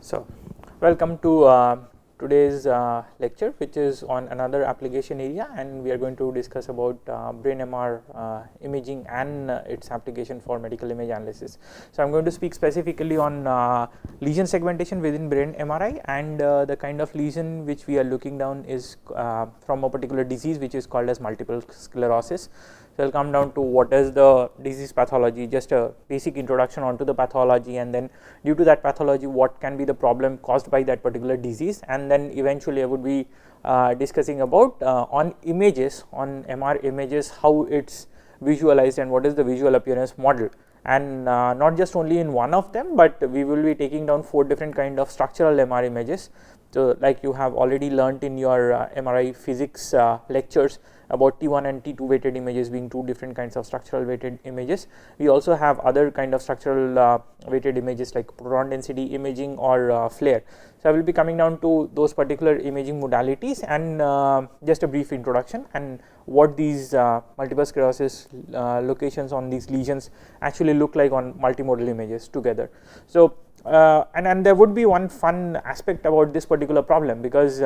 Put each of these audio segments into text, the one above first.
So, welcome to today's lecture, which is on another application area, and we are going to discuss about brain MR imaging and its application for medical image analysis. So, I am going to speak specifically on lesion segmentation within brain MRI, and the kind of lesion which we are looking down is from a particular disease which is called as multiple sclerosis. So, I will come down to what is the disease pathology, just a basic introduction onto the pathology, and then due to that pathology what can be the problem caused by that particular disease, and then eventually I would be discussing about on images, on MR images, how it is visualized and what is the visual appearance model, and not just only in one of them, but we will be taking down 4 different kind of structural MR images. So, like you have already learnt in your MRI physics lectures about T1 and T2 weighted images being 2 different kinds of structural weighted images. We also have other kind of structural weighted images like proton density imaging or FLAIR. So, I will be coming down to those particular imaging modalities and just a brief introduction and what these multiple sclerosis locations on these lesions actually look like on multimodal images together. So, and there would be one fun aspect about this particular problem, because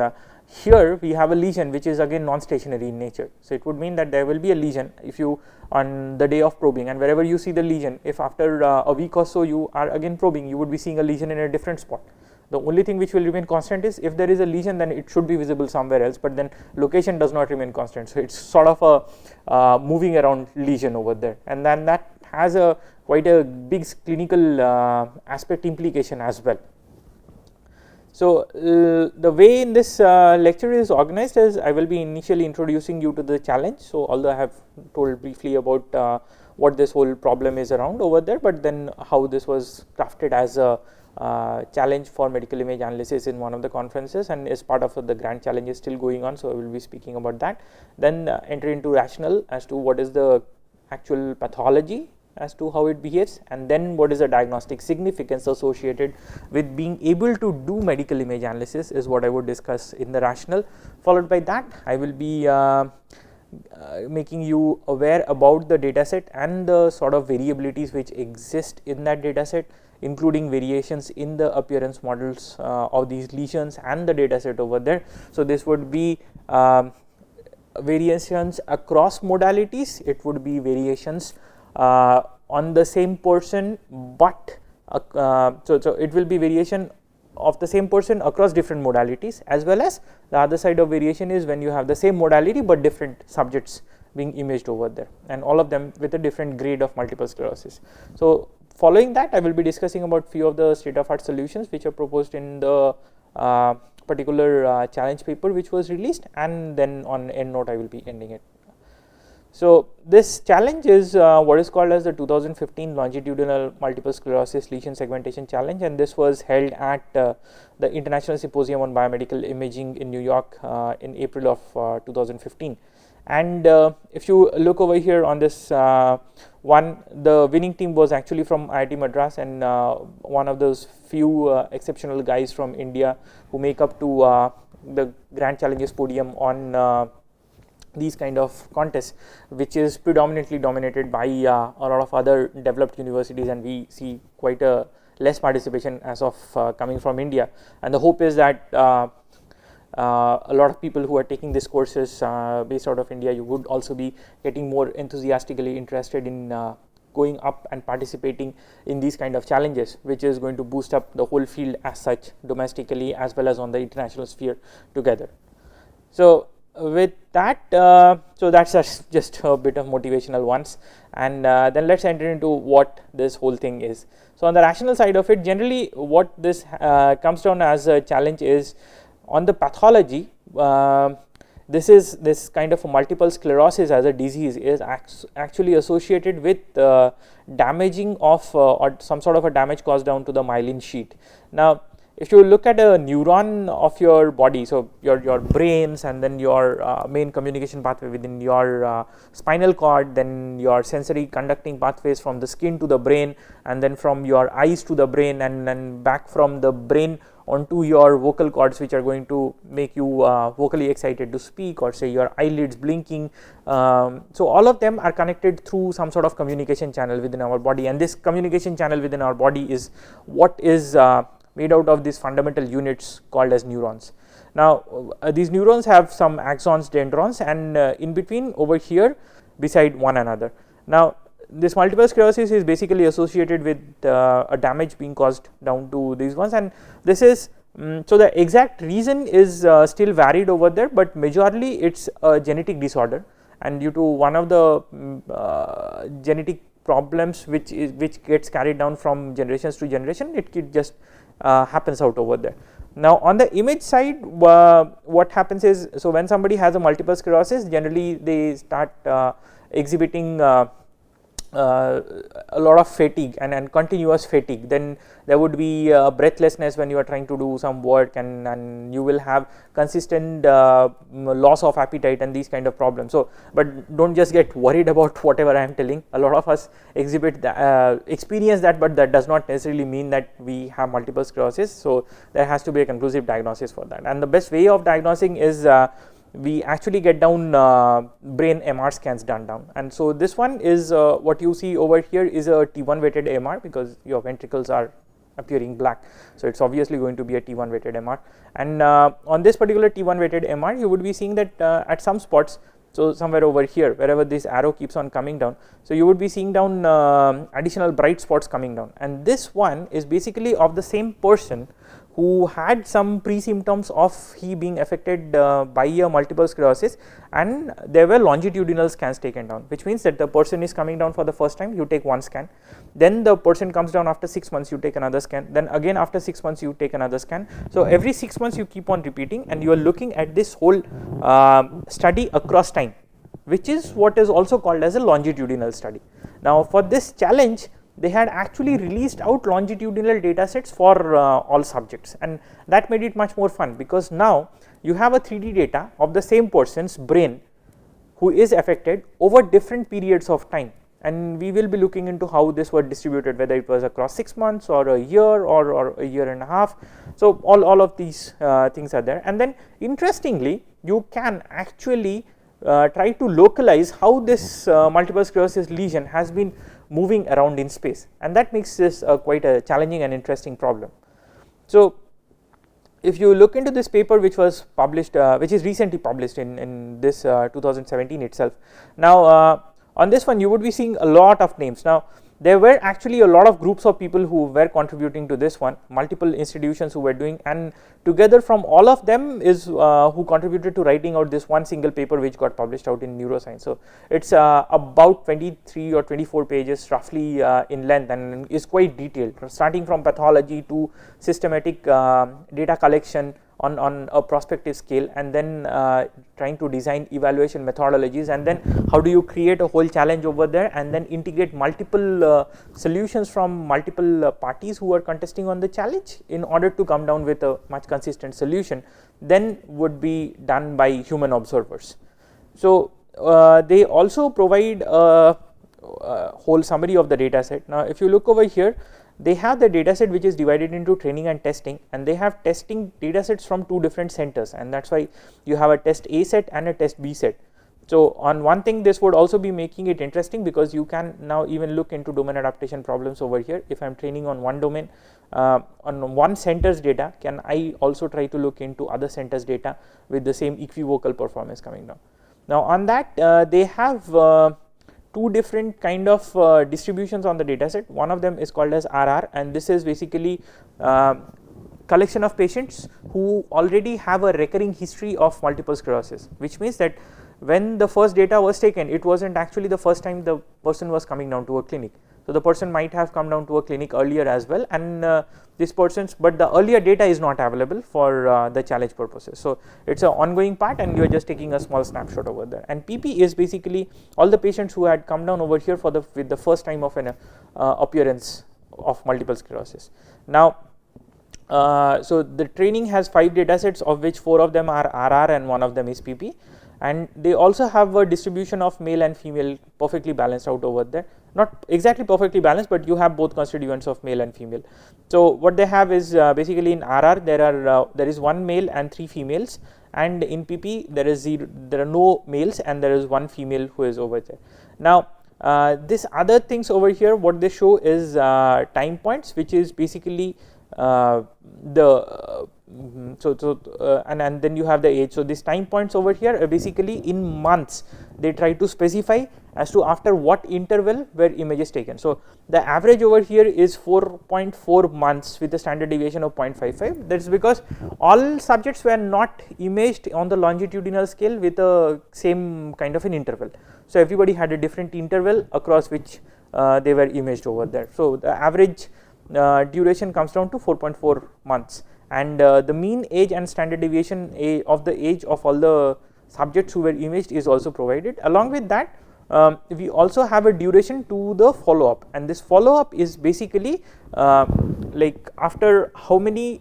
here we have a lesion which is again non-stationary in nature. So, it would mean that there will be a lesion if you on the day of probing, and wherever you see the lesion, if after a week or so you are again probing, you would be seeing a lesion in a different spot. The only thing which will remain constant is if there is a lesion, then it should be visible somewhere else, but then location does not remain constant. So, it is sort of a moving around lesion over there, and then that has a quite a big clinical aspect implication as well. So, the way in this lecture is organized is I will be initially introducing you to the challenge. So, although I have told briefly about what this whole problem is around over there, but then how this was crafted as a challenge for medical image analysis in one of the conferences, and as part of the grand challenge is still going on. So, I will be speaking about that. Then enter into rationale as to what is the actual pathology as to how it behaves, and then what is the diagnostic significance associated with being able to do medical image analysis is what I would discuss in the rationale. Followed by that, I will be making you aware about the dataset and the sort of variabilities which exist in that dataset, including variations in the appearance models of these lesions and the dataset over there. So, this would be variations across modalities, it would be variations on the same person, but so it will be variation of the same person across different modalities, as well as the other side of variation is when you have the same modality, but different subjects being imaged over there, and all of them with a different grade of multiple sclerosis. So, following that I will be discussing about few of the state of art solutions which are proposed in the particular challenge paper which was released, and then on end note I will be ending it. So, this challenge is what is called as the 2015 longitudinal multiple sclerosis lesion segmentation challenge, and this was held at the International Symposium on Biomedical Imaging in New York in April of 2015. And if you look over here on this one, the winning team was actually from IIT Madras, and one of those few exceptional guys from India who make up to the Grand Challenges podium on these kind of contests, which is predominantly dominated by a lot of other developed universities, and we see quite a less participation as of coming from India. And the hope is that a lot of people who are taking these courses based out of India, you would also be getting more enthusiastically interested in going up and participating in these kind of challenges, which is going to boost up the whole field as such, domestically as well as on the international sphere together. So, with that, so that is just a bit of motivational ones, and then let us enter into what this whole thing is. So, on the rational side of it, generally what this comes down as a challenge is on the pathology. This kind of a multiple sclerosis as a disease is actually associated with damaging of or some sort of a damage caused down to the myelin sheath. Now, if you look at a neuron of your body, so your brains, and then your main communication pathway within your spinal cord, then your sensory conducting pathways from the skin to the brain, and then from your eyes to the brain, and then back from the brain onto your vocal cords, which are going to make you vocally excited to speak, or say your eyelids blinking. So, all of them are connected through some sort of communication channel within our body, and this communication channel within our body is what is made out of these fundamental units called as neurons. Now these neurons have some axons, dendrons, and in between over here beside one another. Now this multiple sclerosis is basically associated with a damage being caused down to these ones, and this is so the exact reason is still varied over there, but majorly it's a genetic disorder, and due to one of the genetic problems which gets carried down from generations to generation, it just happens out over there. Now on the image side, what happens is, so when somebody has a multiple sclerosis, generally they start exhibiting a lot of fatigue and continuous fatigue. Then there would be breathlessness when you are trying to do some work, and you will have consistent loss of appetite and these kind of problems. So, but don't just get worried about whatever I am telling. A lot of us exhibit experience that, but that does not necessarily mean that we have multiple sclerosis. So there has to be a conclusive diagnosis for that, and the best way of diagnosing is we actually get down brain MR scans done down. And so this one is what you see over here is a T1 weighted MR, because your ventricles are appearing black, so it's obviously going to be a T1 weighted MR. And on this particular T1 weighted MR, you would be seeing that at some spots, so somewhere over here, wherever this arrow keeps on coming down, so you would be seeing down additional bright spots coming down, and this one is basically of the same person who had some pre-symptoms of he being affected by a multiple sclerosis, and there were longitudinal scans taken down, which means that the person is coming down for the first time, you take one scan, then the person comes down after 6 months, you take another scan, then again after 6 months you take another scan. So every 6 months you keep on repeating, and you are looking at this whole study across time, which is what is also called as a longitudinal study. Now for this challenge, they had actually released out longitudinal data sets for all subjects, and that made it much more fun, because now you have a 3D data of the same person's brain who is affected over different periods of time, and we will be looking into how this was distributed, whether it was across 6 months or a year or a year and a half. So all of these things are there, and then interestingly you can actually try to localize how this multiple sclerosis lesion has been moving around in space, and that makes this quite a challenging and interesting problem. So if you look into this paper which was published, which is recently published in this 2017 itself, now on this one you would be seeing a lot of names. Now there were actually a lot of groups of people who were contributing to this one, multiple institutions who were doing, and together from all of them is who contributed to writing out this one single paper which got published out in Neuroscience. So it's about 23 or 24 pages roughly in length, and is quite detailed, starting from pathology to systematic data collection on a prospective scale, and then trying to design evaluation methodologies, and then how do you create a whole challenge over there, and then integrate multiple solutions from multiple parties who are contesting on the challenge in order to come down with a much consistent solution, then would be done by human observers. So they also provide a whole summary of the data set. Now if you look over here, they have the data set which is divided into training and testing, and they have testing data sets from two different centers, and that's why you have a test A set and a test B set. So on one thing, this would also be making it interesting, because you can now even look into domain adaptation problems over here. If I am training on one domain on one center's data, can I also try to look into other centers data with the same equivocal performance coming down. Now on that they have two different kind of distributions on the data set. One of them is called as RR, and this is basically collection of patients who already have a recurring history of multiple sclerosis, which means that when the first data was taken, it wasn't actually the first time the person was coming down to a clinic. So the person might have come down to a clinic earlier as well, and this person's, but the earlier data is not available for the challenge purposes. So it's an ongoing part, and you are just taking a small snapshot over there. And PP is basically all the patients who had come down over here for with the first time of an appearance of multiple sclerosis. Now so the training has 5 data sets, of which 4 of them are RR and 1 of them is PP, and they also have a distribution of male and female perfectly balanced out over there. Not exactly perfectly balanced, but you have both constituents of male and female. So what they have is basically in RR there is 1 male and 3 females, and in PP there are no males and there is 1 female who is over there. Now this other things over here, what they show is time points, which is basically and then you have the age. So these time points over here are basically in months. They try to specify as to after what interval were images taken. So the average over here is 4.4 months with a standard deviation of 0.55. That is because all subjects were not imaged on the longitudinal scale with a same kind of an interval. So everybody had a different interval across which they were imaged over there. So the average duration comes down to 4.4 months, and the mean age and standard deviation of the age of all the subjects who were imaged is also provided. Along with that, we also have a duration to the follow up, and this follow up is basically like after how many,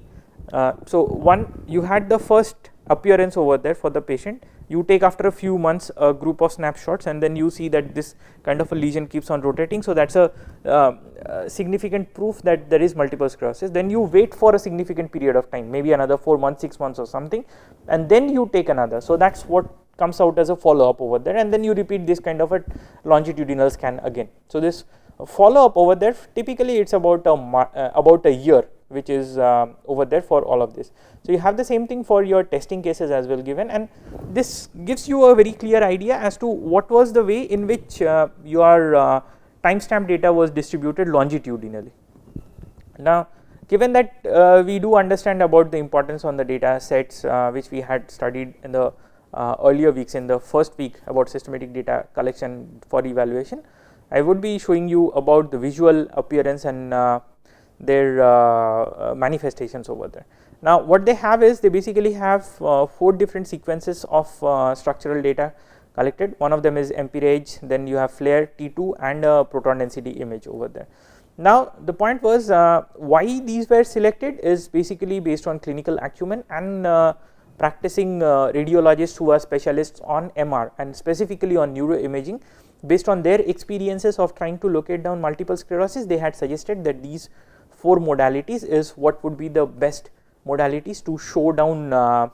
so one, you had the first appearance over there for the patient, you take after a few months a group of snapshots, and then you see that this kind of a lesion keeps on rotating. So that is a significant proof that there is multiple sclerosis. Then you wait for a significant period of time, maybe another 4 months, 6 months or something, and then you take another. So that is what comes out as a follow up over there, and then you repeat this kind of a longitudinal scan again. So this follow up over there, typically it is about a year, which is over there for all of this. So you have the same thing for your testing cases as well given, and this gives you a very clear idea as to what was the way in which your timestamp data was distributed longitudinally. Now, given that we do understand about the importance on the data sets which we had studied in the earlier weeks, in the first week about systematic data collection for evaluation, I would be showing you about the visual appearance and their manifestations over there. Now, what they have is they basically have 4 different sequences of structural data collected. One of them is MPRAGE, then you have FLAIR, T2 and a proton density image over there. Now, the point was why these were selected is basically based on clinical acumen and practicing radiologists who are specialists on MR and specifically on neuroimaging. Based on their experiences of trying to locate down multiple sclerosis, they had suggested that these 4 modalities is what would be the best modalities to show down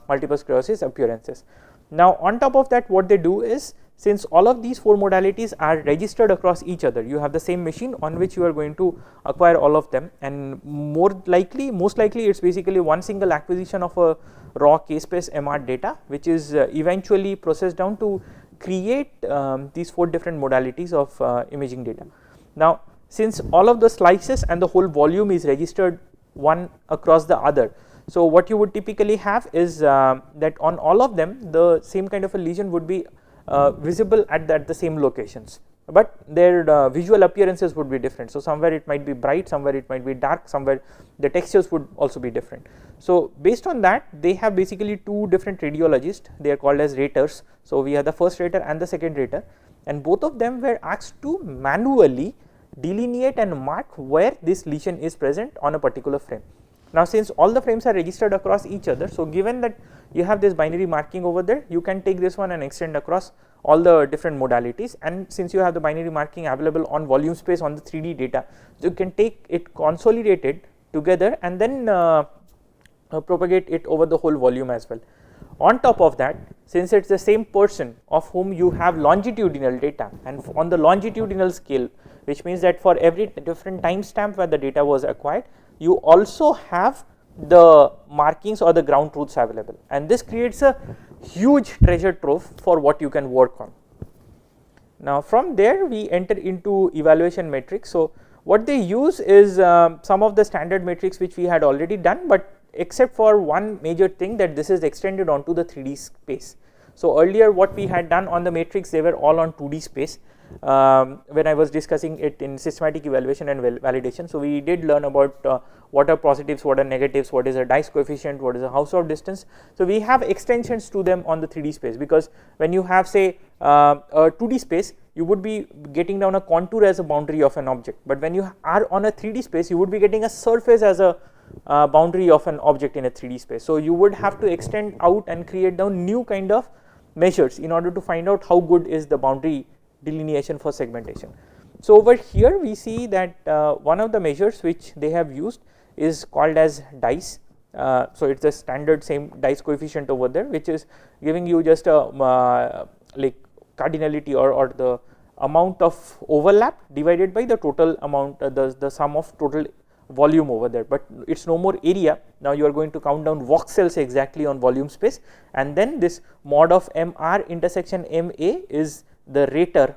multiple sclerosis appearances. Now, on top of that, what they do is, since all of these 4 modalities are registered across each other, you have the same machine on which you are going to acquire all of them, and most likely it is basically one single acquisition of a raw k-space MR data, which is eventually processed down to create these 4 different modalities of imaging data. Now, since all of the slices and the whole volume is registered one across the other, so what you would typically have is that on all of them the same kind of a lesion would be visible at the same locations, but their visual appearances would be different. So somewhere it might be bright, somewhere it might be dark, somewhere the textures would also be different. So based on that, they have basically 2 different radiologists, they are called as raters. So we have the first rater and the second rater, and both of them were asked to manually delineate and mark where this lesion is present on a particular frame. Now, since all the frames are registered across each other, so given that you have this binary marking over there, you can take this one and extend across all the different modalities, and since you have the binary marking available on volume space on the 3D data, so you can take it consolidated together and then propagate it over the whole volume as well. On top of that, since it is the same person of whom you have longitudinal data, and on the longitudinal scale, which means that for every different timestamp where the data was acquired, you also have the markings or the ground truths available, and this creates a huge treasure trove for what you can work on. Now, from there we enter into evaluation metrics. So what they use is some of the standard metrics which we had already done, but except for one major thing, that this is extended onto the 3D space. So earlier what we had done on the matrix, they were all on 2D space when I was discussing it in systematic evaluation and validation. So we did learn about what are positives, what are negatives, what is a dice coefficient, what is a Hausdorff distance. So we have extensions to them on the 3D space, because when you have say a 2D space, you would be getting down a contour as a boundary of an object, but when you are on a 3D space, you would be getting a surface as a boundary of an object in a 3D space. So you would have to extend out and create down new kind of measures in order to find out how good is the boundary delineation for segmentation. So over here we see that one of the measures which they have used is called as dice. So it's the standard same dice coefficient over there, which is giving you just a like cardinality or the amount of overlap divided by the total amount, the sum of total volume over there, but it is no more area. Now you are going to count down voxels exactly on volume space, and then this mod of MR intersection MA is the rater,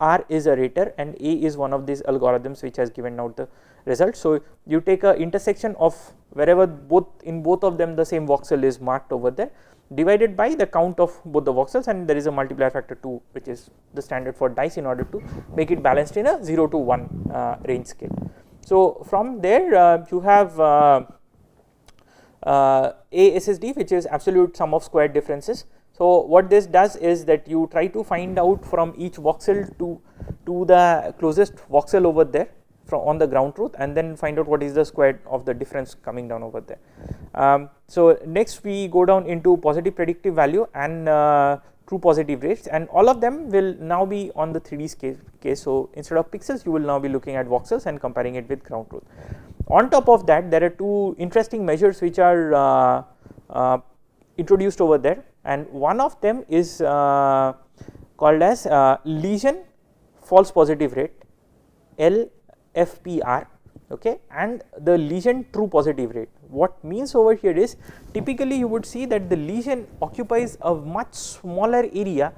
R is a rater and A is one of these algorithms which has given out the result. So you take a intersection of wherever in both of them the same voxel is marked over there, divided by the count of both the voxels, and there is a multiplier factor 2, which is the standard for dice, in order to make it balanced in a 0 to 1 range scale. So from there you have ASSD, which is absolute sum of squared differences. So what this does is that you try to find out from each voxel to the closest voxel over there from on the ground truth, and then find out what is the square of the difference coming down over there. So next we go down into positive predictive value and true positive rates, and all of them will now be on the 3D case. So instead of pixels, you will now be looking at voxels and comparing it with ground truth. On top of that, there are two interesting measures which are introduced over there, and one of them is called as lesion false positive rate, LFPR, okay, and the lesion true positive rate. What means over here is, typically you would see that the lesion occupies a much smaller area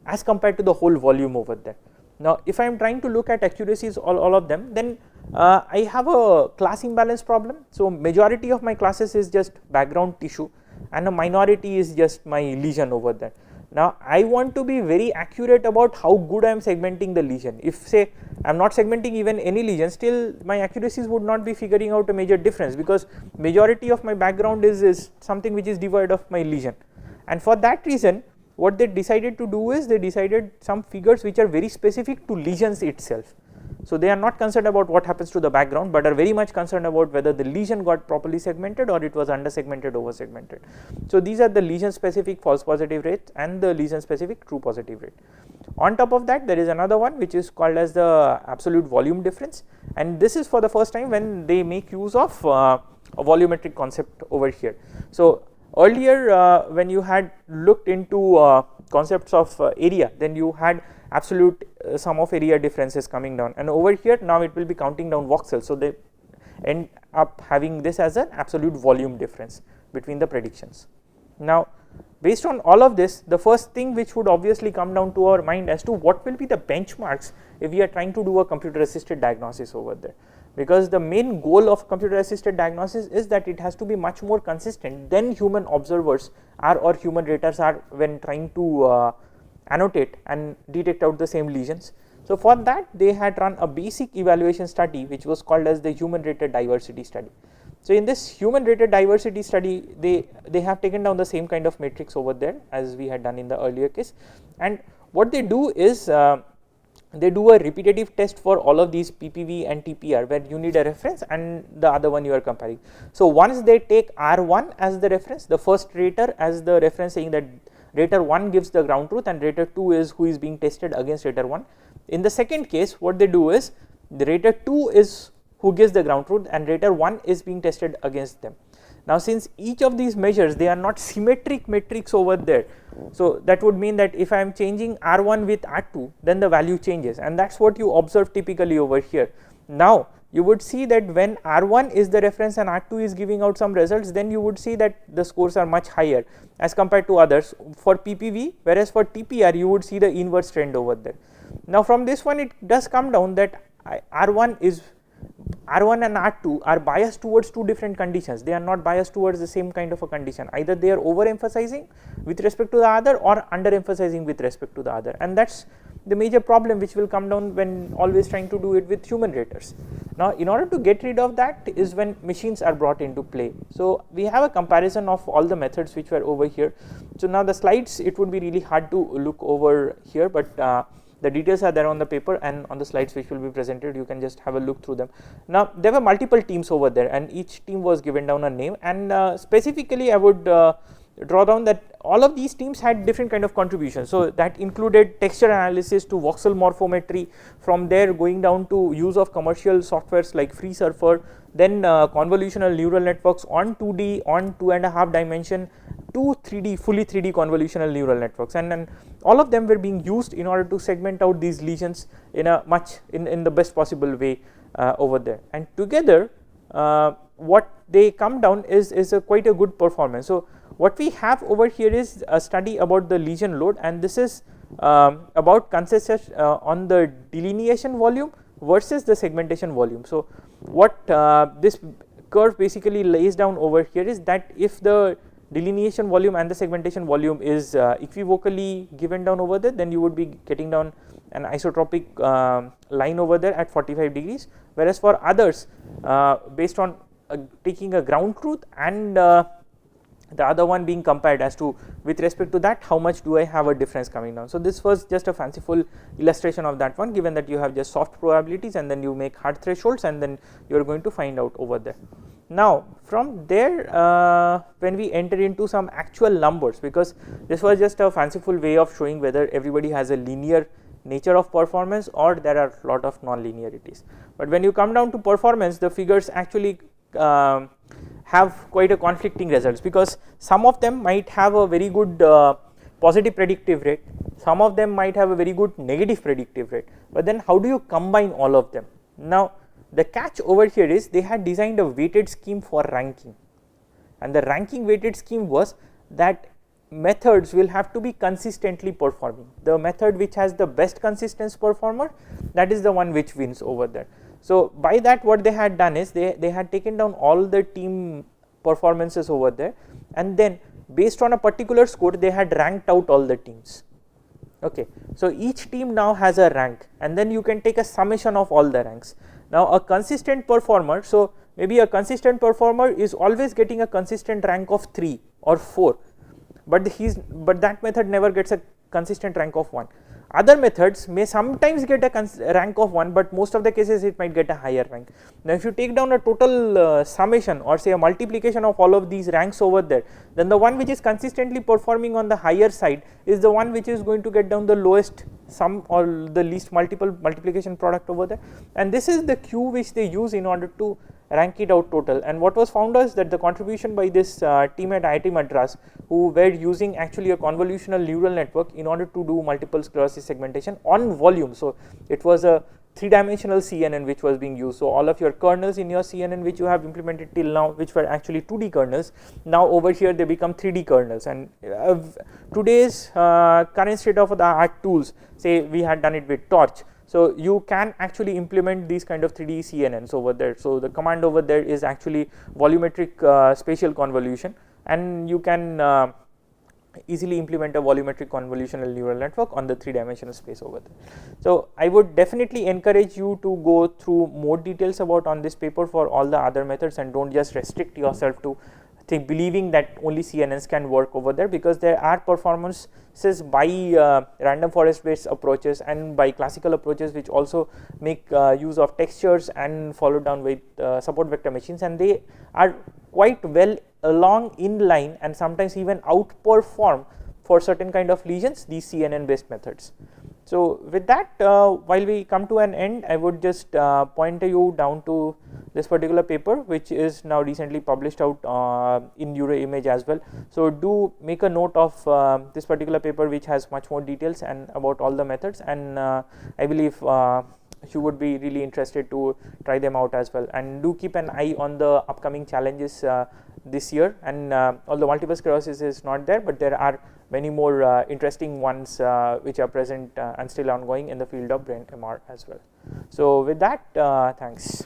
as compared to the whole volume over there. Now if I am trying to look at accuracies all of them, then I have a class imbalance problem. So majority of my classes is just background tissue and a minority is just my lesion over there. Now I want to be very accurate about how good I am segmenting the lesion. If say I am not segmenting even any lesion, still my accuracies would not be figuring out a major difference, because majority of my background is something which is devoid of my lesion. And for that reason, what they decided to do is, they decided some figures which are very specific to lesions itself. So they are not concerned about what happens to the background, but are very much concerned about whether the lesion got properly segmented or it was under segmented, over segmented. So these are the lesion specific false positive rate and the lesion specific true positive rate. On top of that, there is another one which is called as the absolute volume difference, and this is for the first time when they make use of a volumetric concept over here. So earlier when you had looked into concepts of area, then you had absolute sum of area differences coming down, and over here now it will be counting down voxels. So they end up having this as an absolute volume difference between the predictions. Now based on all of this, the first thing which would obviously come down to our mind as to what will be the benchmarks if we are trying to do a computer assisted diagnosis over there, because the main goal of computer assisted diagnosis is that it has to be much more consistent than human observers are or human raters are when trying to annotate and detect out the same lesions. So for that they had run a basic evaluation study which was called as the human rated diversity study. So in this human rated diversity study, they have taken down the same kind of matrix over there as we had done in the earlier case, and what they do is they do a repetitive test for all of these PPV and TPR, where you need a reference and the other one you are comparing. So once they take R1 as the reference, the first rater as the reference, saying that rater 1 gives the ground truth and rater 2 is who is being tested against rater 1. In the second case, what they do is, the rater 2 is who gives the ground truth and rater 1 is being tested against them. Now since each of these measures, they are not symmetric metrics over there, so that would mean that if I am changing R1 with R2, then the value changes, and that is what you observe typically over here. Now you would see that when R1 is the reference and R2 is giving out some results, then you would see that the scores are much higher as compared to others for PPV, whereas for TPR you would see the inverse trend over there. Now from this one it does come down that R1 and R2 are biased towards two different conditions. They are not biased towards the same kind of a condition. Either they are overemphasizing with respect to the other or underemphasizing with respect to the other, and that is the major problem which will come down when always trying to do it with human raters. Now in order to get rid of that is when machines are brought into play. So we have a comparison of all the methods which were over here. So now the slides, it would be really hard to look over here, but the details are there on the paper and on the slides which will be presented. You can just have a look through them. Now there were multiple teams over there and each team was given down a name, and specifically I would draw down that all of these teams had different kind of contributions. So that included texture analysis to voxel morphometry, from there going down to use of commercial softwares like FreeSurfer, then convolutional neural networks on 2D, on 2.5 dimension, to 3D, fully 3D convolutional neural networks, and all of them were being used in order to segment out these lesions in a in the best possible way over there. And together what they come down is quite a good performance. So what we have over here is a study about the lesion load, and this is about consensus on the delineation volume versus the segmentation volume. So what this curve basically lays down over here is that if the delineation volume and the segmentation volume is equivocally given down over there, then you would be getting down an isotropic line over there at 45 degrees, whereas for others based on taking a ground truth and the other one being compared as to with respect to that how much do I have a difference coming down. So this was just a fanciful illustration of that one, given that you have just soft probabilities and then you make hard thresholds and then you are going to find out over there. Now from there when we enter into some actual numbers, because this was just a fanciful way of showing whether everybody has a linear nature of performance or there are a lot of non-linearities, but when you come down to performance, the figures actually have quite a conflicting results, because some of them might have a very good positive predictive rate, some of them might have a very good negative predictive rate, but then how do you combine all of them? Now the catch over here is they had designed a weighted scheme for ranking, and the ranking weighted scheme was that methods will have to be consistently performing. The method which has the best consistency performer, that is the one which wins over there. So by that what they had done is they had taken down all the team performances over there, and then based on a particular score they had ranked out all the teams. Okay, so each team now has a rank, and then you can take a summation of all the ranks. Now a consistent performer, so maybe a consistent performer is always getting a consistent rank of 3 or 4, but that method never gets a consistent rank of 1. Other methods may sometimes get a rank of 1, but most of the cases it might get a higher rank. Now if you take down a total summation or say a multiplication of all of these ranks over there, then the one which is consistently performing on the higher side is the one which is going to get down the lowest sum or the least multiplication product over there, and this is the Q which they use in order to rank it out total. And what was found is that the contribution by this team at IIT Madras, who were using actually a convolutional neural network in order to do multiple sclerosis segmentation on volume. So it was a 3-dimensional CNN which was being used. So all of your kernels in your CNN which you have implemented till now, which were actually 2D kernels, now over here they become 3D kernels. And today's current state of the art tools, say we had done it with Torch, so you can actually implement these kind of 3D CNNs over there. So the command over there is actually volumetric spatial convolution, and you can easily implement a volumetric convolutional neural network on the 3-dimensional space over there. So I would definitely encourage you to go through more details about on this paper for all the other methods, and don't just restrict yourself to believing that only CNNs can work over there, because there are performances by random forest based approaches and by classical approaches which also make use of textures and followed down with support vector machines, and they are quite well along in line and sometimes even outperform for certain kind of lesions these CNN based methods. So with that, while we come to an end, I would just point you down to this particular paper which is now recently published out in NeuroImage as well. So do make a note of this particular paper which has much more details and about all the methods, and I believe you would be really interested to try them out as well. And do keep an eye on the upcoming challenges this year, and although multiple sclerosis is not there, but there are many more interesting ones which are present and still ongoing in the field of brain MR as well. So with that, thanks.